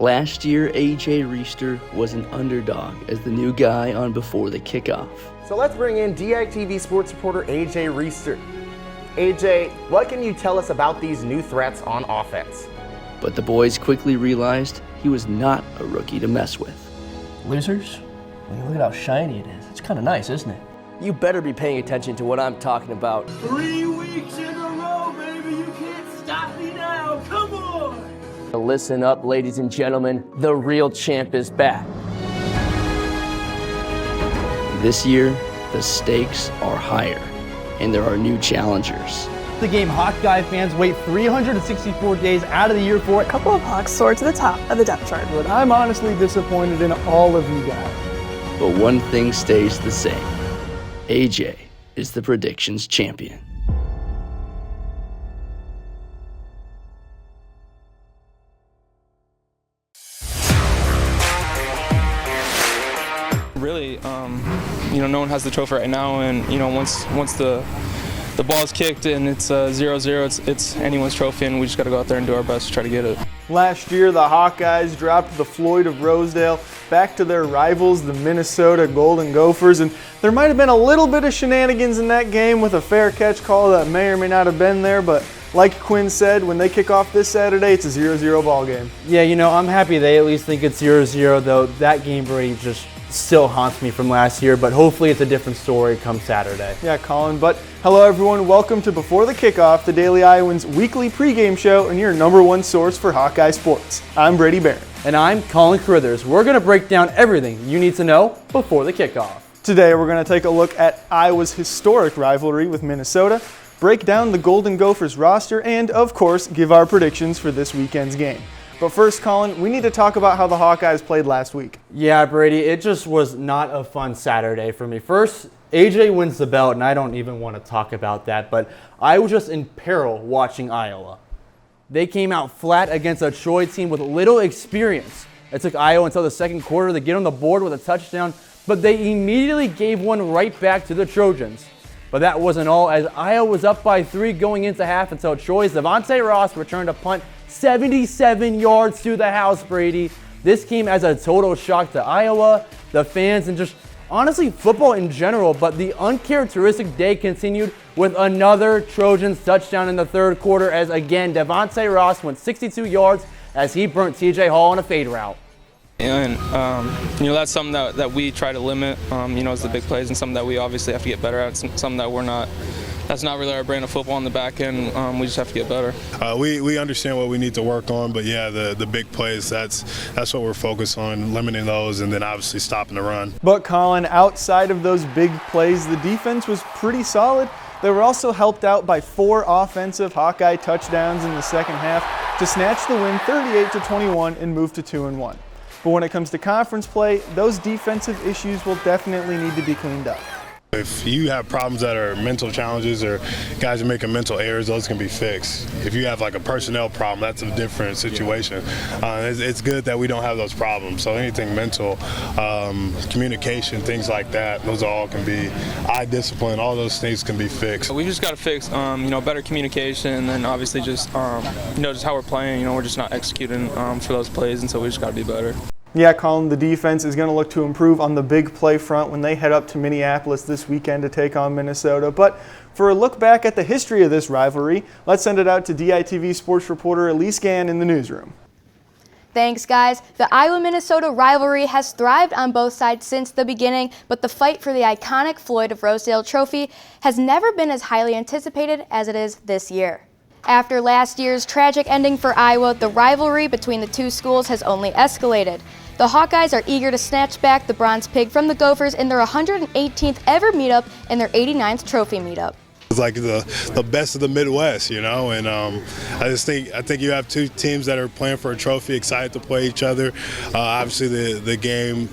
Last year, AJ Reister was an underdog as the new guy on Before the Kickoff. So let's bring in DITV Sports reporter AJ Reister. AJ, what can you tell us about these new threats on offense? But the boys quickly realized he was not a rookie to mess with. Losers? Well, look at how shiny it is. It's kind of nice, isn't it? You better be paying attention to what I'm talking about. 3 weeks in a row, baby. You can't stop me now. Come on. Listen up, ladies and gentlemen. The real champ is back. This year, the stakes are higher, and there are new challengers. The game Hawkeye fans wait 364 days out of the year for it. A couple of Hawks soar to the top of the depth chart. But I'm honestly disappointed in all of you guys. But one thing stays the same. AJ is the predictions champion. Really, no one has the trophy right now, and once the ball's kicked and it's 0-0, it's anyone's trophy, and we just got to go out there and do our best to try to get it. Last year, the Hawkeyes dropped the Floyd of Rosedale back to their rivals, the Minnesota Golden Gophers, and there might have been a little bit of shenanigans in that game with a fair catch call that may or may not have been there, but like Quinn said, when they kick off this Saturday, it's a 0-0 ball game. Yeah, I'm happy they at least think it's 0-0, though that game really just still haunts me from last year, but hopefully it's a different story come Saturday. Yeah, Colin, but hello everyone, welcome to Before the Kickoff, the Daily Iowan's weekly pregame show and your #1 source for Hawkeye sports. I'm Brady Barron. And I'm Colin Carruthers. We're going to break down everything you need to know before the kickoff. Today we're going to take a look at Iowa's historic rivalry with Minnesota, break down the Golden Gophers roster, and of course give our predictions for this weekend's game. But first, Colin, we need to talk about how the Hawkeyes played last week. Yeah, Brady, it just was not a fun Saturday for me. First, AJ wins the belt, and I don't even want to talk about that, but I was just in peril watching Iowa. They came out flat against a Troy team with little experience. It took Iowa until the second quarter to get on the board with a touchdown, but they immediately gave one right back to the Trojans. But that wasn't all, as Iowa was up by 3 going into half until Troy's Devontae Ross returned a punt 77 yards to the house, Brady. This came as a total shock to Iowa, the fans, and just honestly football in general, but the uncharacteristic day continued with another Trojans touchdown in the third quarter as again Devontae Ross went 62 yards as he burnt TJ Hall on a fade route. And that's something that we try to limit, is the big plays, and something that we obviously have to get better at, something that we're not. That's not really our brand of football on the back end. We just have to get better. We understand what we need to work on, but yeah, the big plays, that's what we're focused on, limiting those, and then obviously stopping the run. But Colin, outside of those big plays, the defense was pretty solid. They were also helped out by 4 offensive Hawkeye touchdowns in the second half to snatch the win 38-21 and move to 2-1. But when it comes to conference play, those defensive issues will definitely need to be cleaned up. If you have problems that are mental challenges or guys are making mental errors, those can be fixed. If you have like a personnel problem, that's a different situation. It's good that we don't have those problems. So anything mental, communication, things like that, those all can be, eye discipline, all those things can be fixed. We just got to fix, better communication, and then obviously just how we're playing. We're just not executing for those plays, and so we just got to be better. Yeah, Colin, the defense is going to look to improve on the big play front when they head up to Minneapolis this weekend to take on Minnesota. But for a look back at the history of this rivalry, let's send it out to DITV Sports reporter Elise Gann in the newsroom. Thanks, guys. The Iowa-Minnesota rivalry has thrived on both sides since the beginning, but the fight for the iconic Floyd of Rosedale trophy has never been as highly anticipated as it is this year. After last year's tragic ending for Iowa, the rivalry between the two schools has only escalated. The Hawkeyes are eager to snatch back the Bronze Pig from the Gophers in their 118th ever meetup and their 89th trophy meetup. It's like the best of the Midwest, and I think you have two teams that are playing for a trophy, excited to play each other. Obviously, the game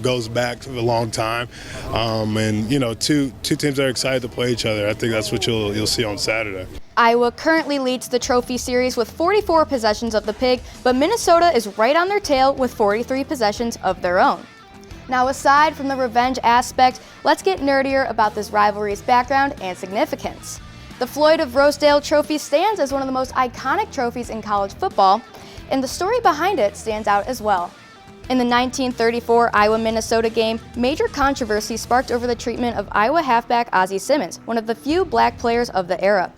goes back a long time, and two teams that are excited to play each other. I think that's what you'll see on Saturday. Iowa currently leads the trophy series with 44 possessions of the Pig, but Minnesota is right on their tail with 43 possessions of their own. Now, aside from the revenge aspect, let's get nerdier about this rivalry's background and significance. The Floyd of Rosedale Trophy stands as one of the most iconic trophies in college football. and the story behind it stands out as well. In the 1934 Iowa-Minnesota game, major controversy sparked over the treatment of Iowa halfback Ozzie Simmons, one of the few black players of the era.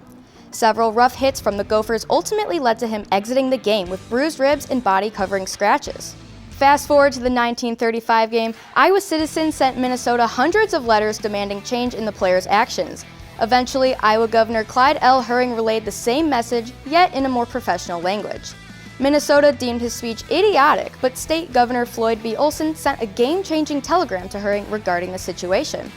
Several rough hits from the Gophers ultimately led to him exiting the game with bruised ribs and body-covering scratches. Fast forward to the 1935 game, Iowa citizens sent Minnesota hundreds of letters demanding change in the players' actions. Eventually, Iowa Governor Clyde L. Herring relayed the same message, yet in a more professional language. Minnesota deemed his speech idiotic, but State Governor Floyd B. Olson sent a game-changing telegram to Herring regarding the situation.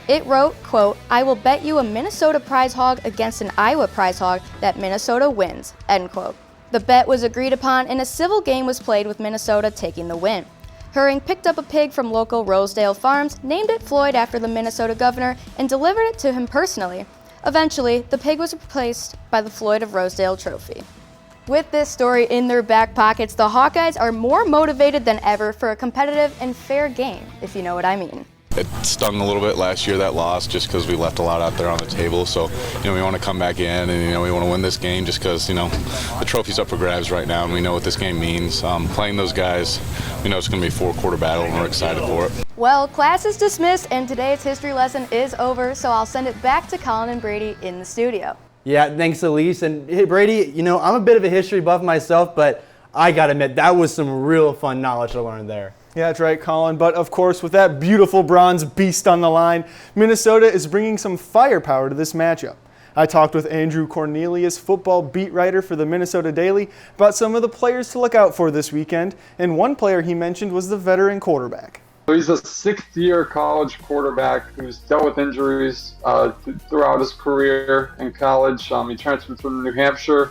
It wrote, quote, "I will bet you a Minnesota prize hog against an Iowa prize hog that Minnesota wins," end quote. The bet was agreed upon and a civil game was played with Minnesota taking the win. Herring picked up a pig from local Rosedale Farms, named it Floyd after the Minnesota governor, and delivered it to him personally. Eventually, the pig was replaced by the Floyd of Rosedale trophy. With this story in their back pockets, the Hawkeyes are more motivated than ever for a competitive and fair game, if you know what I mean. It stung a little bit last year, that loss, just because we left a lot out there on the table. So, we want to come back in and, we want to win this game just because, the trophy's up for grabs right now and we know what this game means. Playing those guys, it's going to be a four-quarter battle and we're excited for it. Well, class is dismissed and today's history lesson is over, so I'll send it back to Colin and Brady in the studio. Yeah, thanks, Elise. And hey, Brady, I'm a bit of a history buff myself, but I got to admit, that was some real fun knowledge to learn there. Yeah, that's right, Colin. But of course, with that beautiful bronze beast on the line, Minnesota is bringing some firepower to this matchup. I talked with Andrew Cornelius, football beat writer for the Minnesota Daily, about some of the players to look out for this weekend, and one player he mentioned was the veteran quarterback. He's a sixth-year college quarterback who's dealt with injuries throughout his career in college. He transferred from New Hampshire.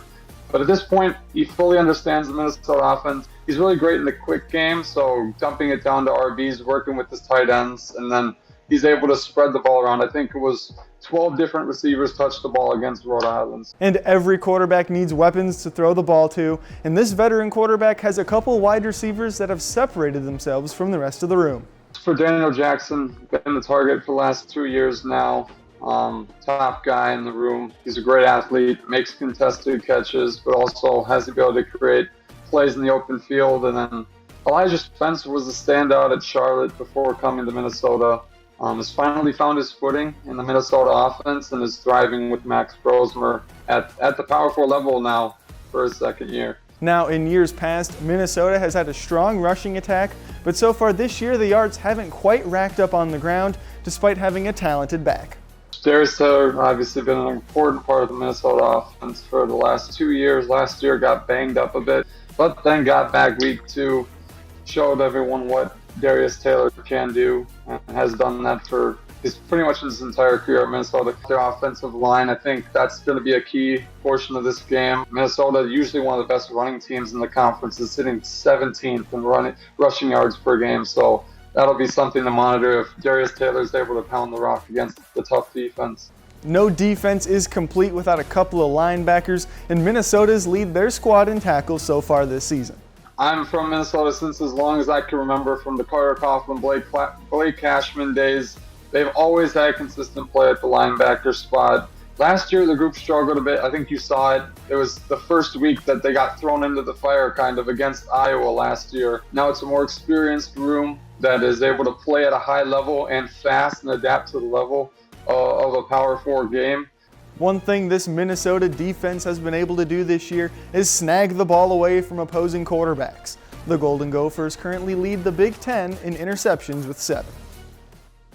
But at this point, he fully understands the Minnesota offense. He's really great in the quick game, so dumping it down to RBs, working with his tight ends, and then he's able to spread the ball around. I think it was 12 different receivers touched the ball against Rhode Island. And every quarterback needs weapons to throw the ball to, and this veteran quarterback has a couple wide receivers that have separated themselves from the rest of the room. For Daniel Jackson, been the target for the last 2 years now. Top guy in the room. He's a great athlete, makes contested catches, but also has the ability to create plays in the open field. And then Elijah Spencer was a standout at Charlotte before coming to Minnesota. Has finally found his footing in the Minnesota offense and is thriving with Max Brosmer at the Power 4 level now for his second year. Now, in years past, Minnesota has had a strong rushing attack, but so far this year the yards haven't quite racked up on the ground, despite having a talented back. Darius Taylor obviously been an important part of the Minnesota offense for the last 2 years. Last year got banged up a bit, but then got back week 2, showed everyone what Darius Taylor can do, and has done that for pretty much his entire career at Minnesota. Their offensive line, I think that's going to be a key portion of this game. Minnesota, usually one of the best running teams in the conference, is sitting 17th in rushing yards per game, so that'll be something to monitor if Darius Taylor is able to pound the rock against the tough defense. No defense is complete without a couple of linebackers, and Minnesota's lead their squad in tackles so far this season. I'm from Minnesota since as long as I can remember, from the Carter Coughlin, Blake Cashman days. They've always had consistent play at the linebacker spot. Last year, the group struggled a bit. I think you saw it. It was the first week that they got thrown into the fire kind of against Iowa last year. Now it's a more experienced room that is able to play at a high level and fast and adapt to the level of a Power 4 game. One thing this Minnesota defense has been able to do this year is snag the ball away from opposing quarterbacks. The Golden Gophers currently lead the Big Ten in interceptions with 7.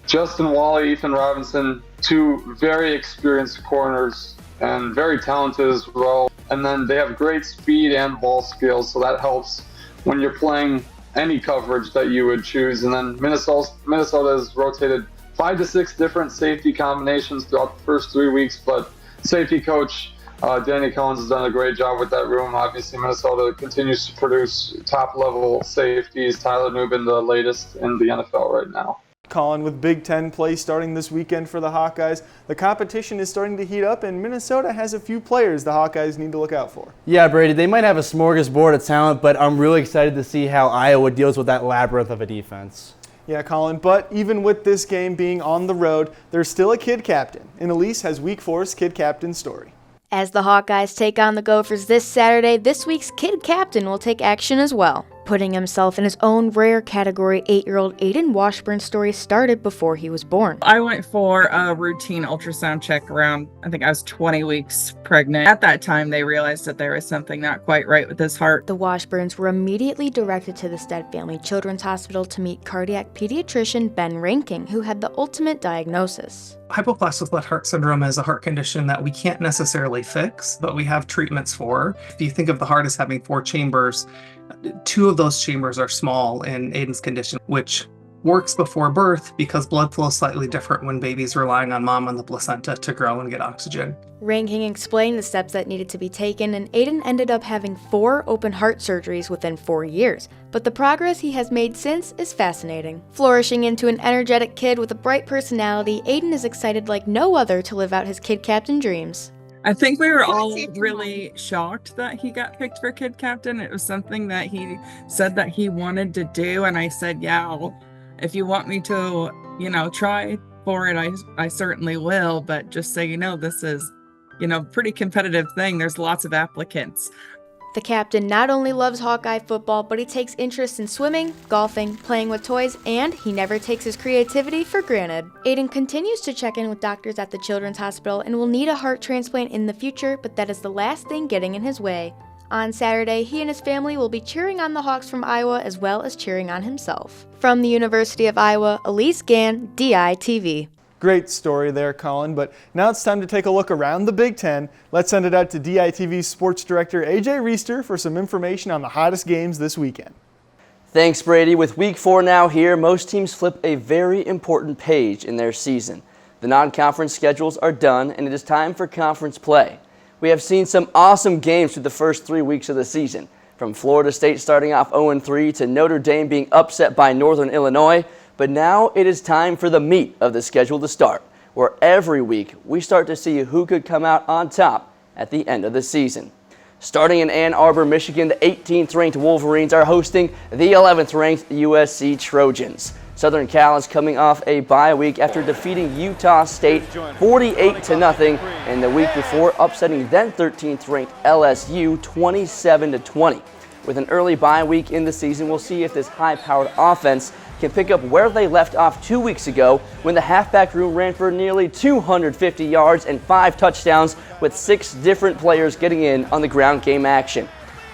Justin Wally, Ethan Robinson, 2 very experienced corners and very talented as well. And then they have great speed and ball skills, so that helps when you're playing any coverage that you would choose. And then Minnesota has rotated 5 to 6 different safety combinations throughout the first 3 weeks, but safety coach Danny Collins has done a great job with that room. Obviously, Minnesota continues to produce top-level safeties. Tyler Nubin, the latest in the NFL right now. Colin, with Big Ten play starting this weekend for the Hawkeyes, the competition is starting to heat up, and Minnesota has a few players the Hawkeyes need to look out for. Yeah, Brady, they might have a smorgasbord of talent, but I'm really excited to see how Iowa deals with that labyrinth of a defense. Yeah, Colin, but even with this game being on the road, there's still a kid captain, and Elise has Week 4's kid captain story. As the Hawkeyes take on the Gophers this Saturday, this week's kid captain will take action as well. Putting himself in his own rare category, 8-year-old Aiden Washburn's story started before he was born. I went for a routine ultrasound check around, I think I was 20 weeks pregnant. At that time, they realized that there was something not quite right with his heart. The Washburns were immediately directed to the Stead Family Children's Hospital to meet cardiac pediatrician Ben Ranking, who had the ultimate diagnosis. Hypoplastic left heart syndrome is a heart condition that we can't necessarily fix, but we have treatments for. If you think of the heart as having 4 chambers, 2 of those chambers are small in Aiden's condition, which works before birth because blood flow is slightly different when baby's relying on mom and the placenta to grow and get oxygen. Ranking explained the steps that needed to be taken, and Aiden ended up having 4 open heart surgeries within 4 years. But the progress he has made since is fascinating. Flourishing into an energetic kid with a bright personality, Aiden is excited like no other to live out his kid captain dreams. I think we were all really shocked that he got picked for kid captain. It was something that he said that he wanted to do, and I said, yeah, well, if you want me to, try for it, I certainly will, but just so you know, this is, pretty competitive thing. There's lots of applicants. The captain not only loves Hawkeye football, but he takes interest in swimming, golfing, playing with toys, and he never takes his creativity for granted. Aiden continues to check in with doctors at the Children's Hospital and will need a heart transplant in the future, but that is the last thing getting in his way. On Saturday, he and his family will be cheering on the Hawks from Iowa as well as cheering on himself. From the University of Iowa, Elise Gann, DITV. Great story there, Colin, but now it's time to take a look around the Big Ten. Let's send it out to DITV Sports Director AJ Reister for some information on the hottest games this weekend. Thanks, Brady. With Week 4 now here, most teams flip a very important page in their season. The non-conference schedules are done, and it is time for conference play. We have seen some awesome games through the first 3 weeks of the season, from Florida State starting off 0-3 to Notre Dame being upset by Northern Illinois. But now it is time for the meat of the schedule to start, where every week we start to see who could come out on top at the end of the season. Starting in Ann Arbor, Michigan, the 18th-ranked Wolverines are hosting the 11th-ranked USC Trojans. Southern Cal is coming off a bye week after defeating Utah State 48-0, and the week before upsetting then 13th-ranked LSU 27-20. With an early bye week in the season, we'll see if this high-powered offense can pick up where they left off 2 weeks ago when the halfback room ran for nearly 250 yards and 5 touchdowns with 6 different players getting in on the ground game action.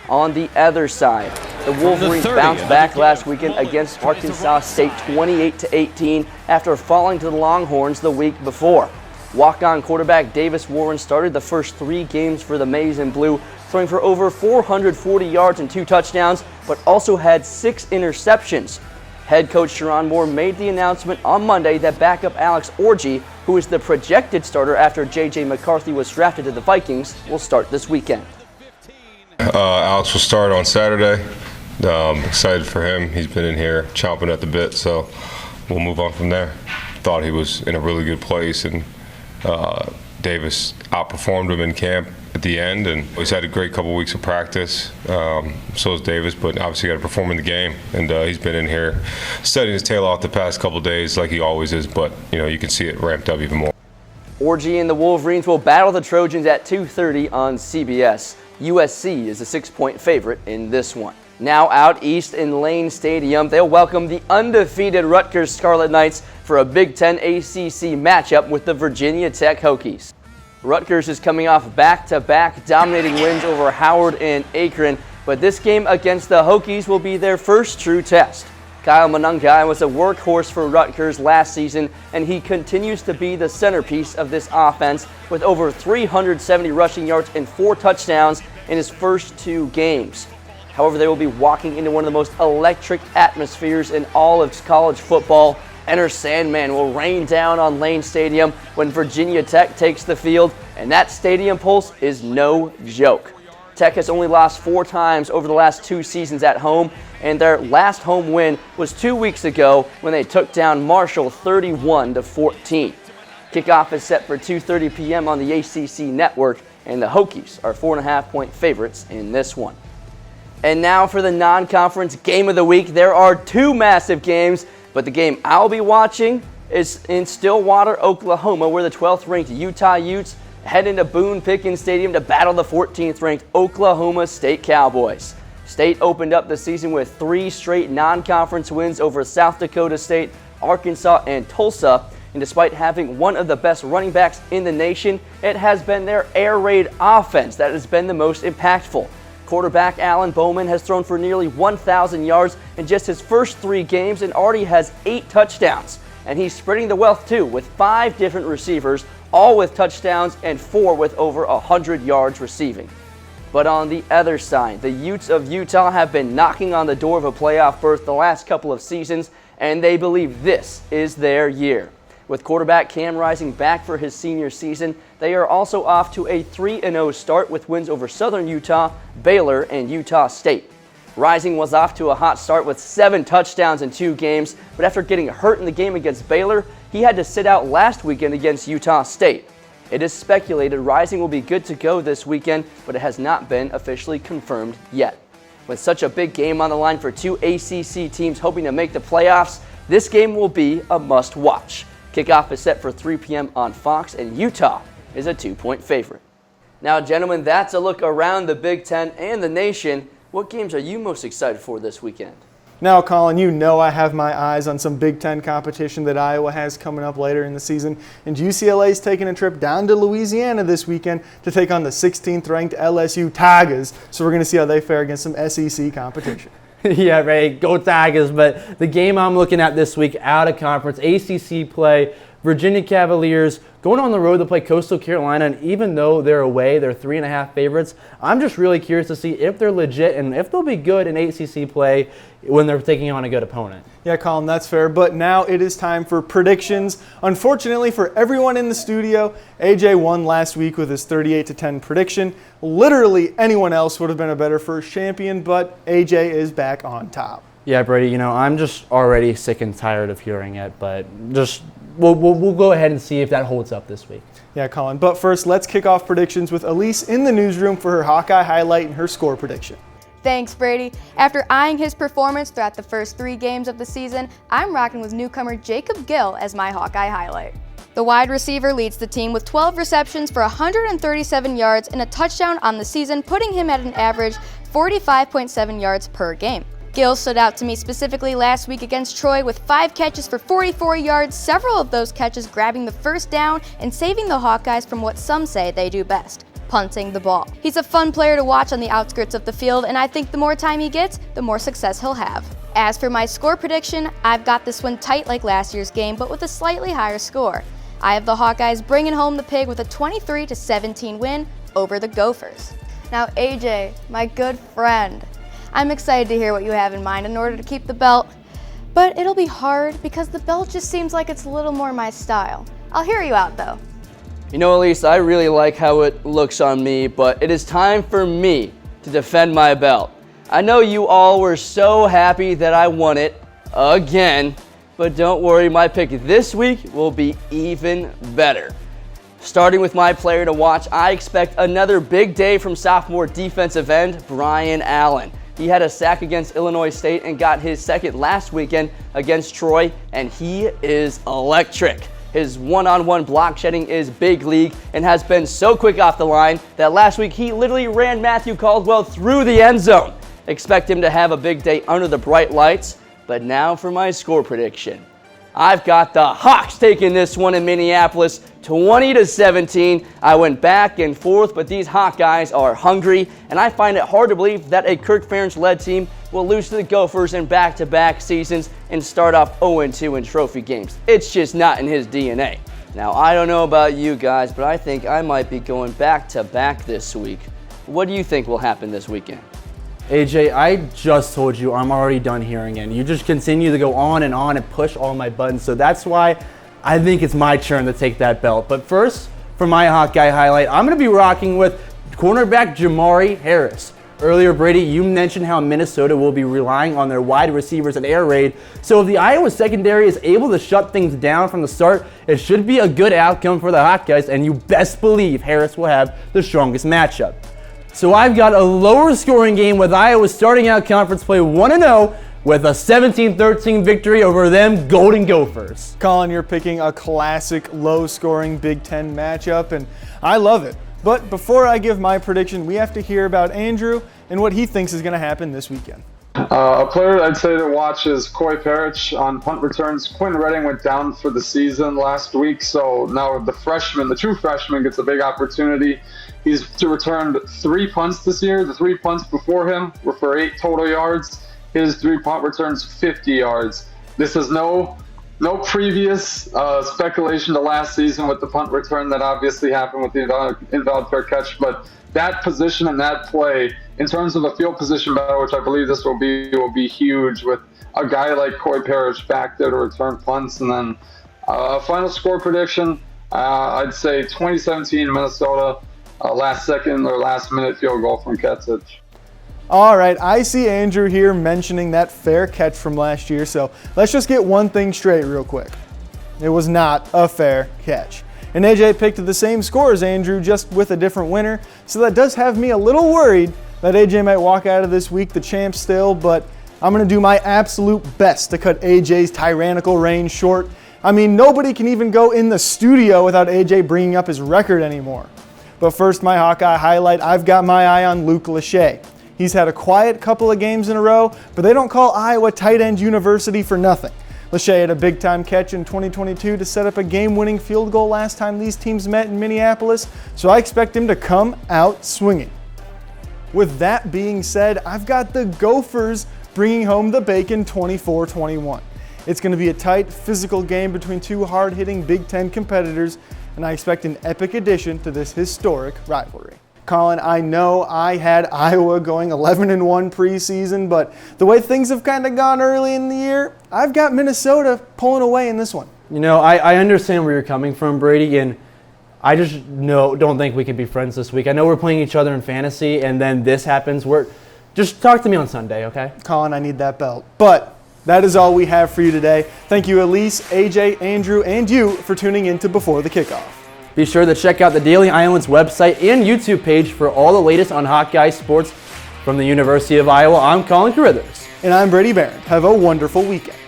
On the other side, the Wolverines bounced back last weekend against Arkansas State 28-18 after falling to the Longhorns the week before. Walk-on quarterback Davis Warren started the first 3 games for the Maize and Blue, throwing for over 440 yards and 2 touchdowns, but also had 6 interceptions. Head coach Sharon Moore made the announcement on Monday that backup Alex Orji, who is the projected starter after J.J. McCarthy was drafted to the Vikings, will start this weekend. Alex will start on Saturday. Excited for him. He's been in here chomping at the bit, so we'll move on from there. Thought he was in a really good place, and Davis outperformed him in camp at the end, and he's had a great couple weeks of practice. So is Davis, but obviously got to perform in the game, and he's been in here studying his tail off the past couple days like he always is, but you can see it ramped up even more. Orji and the Wolverines will battle the Trojans at 2:30 on CBS. USC is a 6-point favorite in this one. Now out east in Lane Stadium, they'll welcome the undefeated Rutgers Scarlet Knights for a Big Ten ACC matchup with the Virginia Tech Hokies. Rutgers is coming off back-to-back dominating wins over Howard and Akron, but this game against the Hokies will be their first true test. Kyle Monangai was a workhorse for Rutgers last season, and he continues to be the centerpiece of this offense with over 370 rushing yards and 4 touchdowns in his first 2 games. However, they will be walking into one of the most electric atmospheres in all of college football. Enter Sandman will rain down on Lane Stadium when Virginia Tech takes the field, and that stadium pulse is no joke. Tech has only lost 4 times over the last 2 seasons at home, and their last home win was 2 weeks ago when they took down Marshall 31-14. Kickoff is set for 2:30 p.m. on the ACC network, and the Hokies are 4.5-point favorites in this one. And now for the non-conference game of the week. There are 2 massive games, but the game I'll be watching is in Stillwater, Oklahoma, where the 12th-ranked Utah Utes head into Boone-Pickens Stadium to battle the 14th-ranked Oklahoma State Cowboys. State opened up the season with 3 straight non-conference wins over South Dakota State, Arkansas, and Tulsa. And despite having one of the best running backs in the nation, it has been their air raid offense that has been the most impactful. Quarterback Alan Bowman has thrown for nearly 1,000 yards in just his first 3 games and already has 8 touchdowns. And he's spreading the wealth too, with 5 different receivers, all with touchdowns and 4 with over 100 yards receiving. But on the other side, the Utes of Utah have been knocking on the door of a playoff berth the last couple of seasons, and they believe this is their year. With quarterback Cam Rising back for his senior season, they are also off to a 3-0 start with wins over Southern Utah, Baylor, and Utah State. Rising was off to a hot start with 7 touchdowns in 2 games, but after getting hurt in the game against Baylor, he had to sit out last weekend against Utah State. It is speculated Rising will be good to go this weekend, but it has not been officially confirmed yet. With such a big game on the line for 2 ACC teams hoping to make the playoffs, this game will be a must-watch. Kickoff is set for 3 p.m. on Fox, and Utah is a 2-point favorite. Now, gentlemen, that's a look around the Big Ten and the nation. What games are you most excited for this weekend? Now, Colin, you know I have my eyes on some Big Ten competition that Iowa has coming up later in the season. And UCLA is taking a trip down to Louisiana this weekend to take on the 16th-ranked LSU Tigers. So we're going to see how they fare against some SEC competition. Yeah, Ray, go Tigers. But the game I'm looking at this week, out of conference, ACC play, Virginia Cavaliers going on the road to play Coastal Carolina, and even though they're away, they're 3.5 favorites. I'm just really curious to see if they're legit and if they'll be good in ACC play when they're taking on a good opponent. Yeah, Colin, that's fair. But now it is time for predictions. Unfortunately for everyone in the studio, AJ won last week with his 38-10 prediction. Literally anyone else would have been a better first champion, but AJ is back on top. Yeah, Brady, you know, I'm just already sick and tired of hearing it, but just we'll go ahead and see if that holds up this week. Yeah, Colin. But first, let's kick off predictions with Elise in the newsroom for her Hawkeye highlight and her score prediction. Thanks, Brady. After eyeing his performance throughout the first 3 games of the season, I'm rocking with newcomer Jacob Gill as my Hawkeye highlight. The wide receiver leads the team with 12 receptions for 137 yards and a touchdown on the season, putting him at an average 45.7 yards per game. Gill stood out to me specifically last week against Troy with 5 catches for 44 yards, several of those catches grabbing the first down and saving the Hawkeyes from what some say they do best, punting the ball. He's a fun player to watch on the outskirts of the field, and I think the more time he gets, the more success he'll have. As for my score prediction, I've got this one tight like last year's game, but with a slightly higher score. I have the Hawkeyes bringing home the pig with a 23-17 win over the Gophers. Now, AJ, my good friend, I'm excited to hear what you have in mind in order to keep the belt, but it'll be hard because the belt just seems like it's a little more my style. I'll hear you out though. You know, Elise, I really like how it looks on me, but it is time for me to defend my belt. I know you all were so happy that I won it again, but don't worry, my pick this week will be even better. Starting with my player to watch, I expect another big day from sophomore defensive end Brian Allen. He had a sack against Illinois State and got his second last weekend against Troy, and he is electric. His one-on-one block shedding is big league and has been so quick off the line that last week he literally ran Matthew Caldwell through the end zone. Expect him to have a big day under the bright lights, but now for my score prediction. I've got the Hawks taking this one in Minneapolis, 20-17. I went back and forth, but these Hawkeyes are hungry, and I find it hard to believe that a Kirk Ferentz-led team will lose to the Gophers in back-to-back seasons and start off 0-2 in trophy games. It's just not in his DNA. Now, I don't know about you guys, but I think I might be going back-to-back this week. What do you think will happen this weekend? AJ, I just told you I'm already done hearing it. You just continue to go on and push all my buttons. So that's why I think it's my turn to take that belt. But first, for my Hawkeye highlight, I'm going to be rocking with cornerback Jamari Harris. Earlier, Brady, you mentioned how Minnesota will be relying on their wide receivers and air raid. So if the Iowa secondary is able to shut things down from the start, it should be a good outcome for the Hawkeyes, and you best believe Harris will have the strongest matchup. So I've got a lower scoring game with Iowa starting out conference play 1-0, with a 17-13 victory over them Golden Gophers. Colin, you're picking a classic low-scoring Big Ten matchup, and I love it. But before I give my prediction, we have to hear about Andrew and what he thinks is going to happen this weekend. A player I'd say to watch is Coy Parrish on punt returns. Quinn Redding went down for the season last week, so now the true freshman, gets a big opportunity. He's returned 3 punts this year. The 3 punts before him were for 8 total yards. His 3 punt returns, 50 yards. This is no previous speculation to last season with the punt return that obviously happened with the invalid fair catch, but that position and that play, in terms of a field position battle, which I believe this will be huge with a guy like Coy Parrish back there to return punts. And then a final score prediction, I'd say 2017 Minnesota, last second or last minute field goal from Ketzich. All right, I see Andrew here mentioning that fair catch from last year, so let's just get one thing straight real quick. It was not a fair catch. And AJ picked the same score as Andrew, just with a different winner, so that does have me a little worried that AJ might walk out of this week the champ still, but I'm going to do my absolute best to cut AJ's tyrannical reign short. I mean, nobody can even go in the studio without AJ bringing up his record anymore. But first, my Hawkeye highlight, I've got my eye on Luke Lachey. He's had a quiet couple of games in a row, but they don't call Iowa Tight End University for nothing. Lachey had a big-time catch in 2022 to set up a game-winning field goal last time these teams met in Minneapolis, so I expect him to come out swinging. With that being said, I've got the Gophers bringing home the bacon 24-21. It's going to be a tight, physical game between 2 hard-hitting Big Ten competitors, and I expect an epic addition to this historic rivalry. Colin, I know I had Iowa going 11-1 preseason, but the way things have kind of gone early in the year, I've got Minnesota pulling away in this one. You know, I understand where you're coming from, Brady, and I just don't think we can be friends this week. I know we're playing each other in fantasy, and then this happens. Just talk to me on Sunday, okay? Colin, I need that belt. But that is all we have for you today. Thank you, Elise, AJ, Andrew, and you for tuning in to Before the Kickoff. Be sure to check out the Daily Iowans website and YouTube page for all the latest on Hawkeye sports from the University of Iowa. I'm Colin Carruthers. And I'm Brady Barron. Have a wonderful weekend.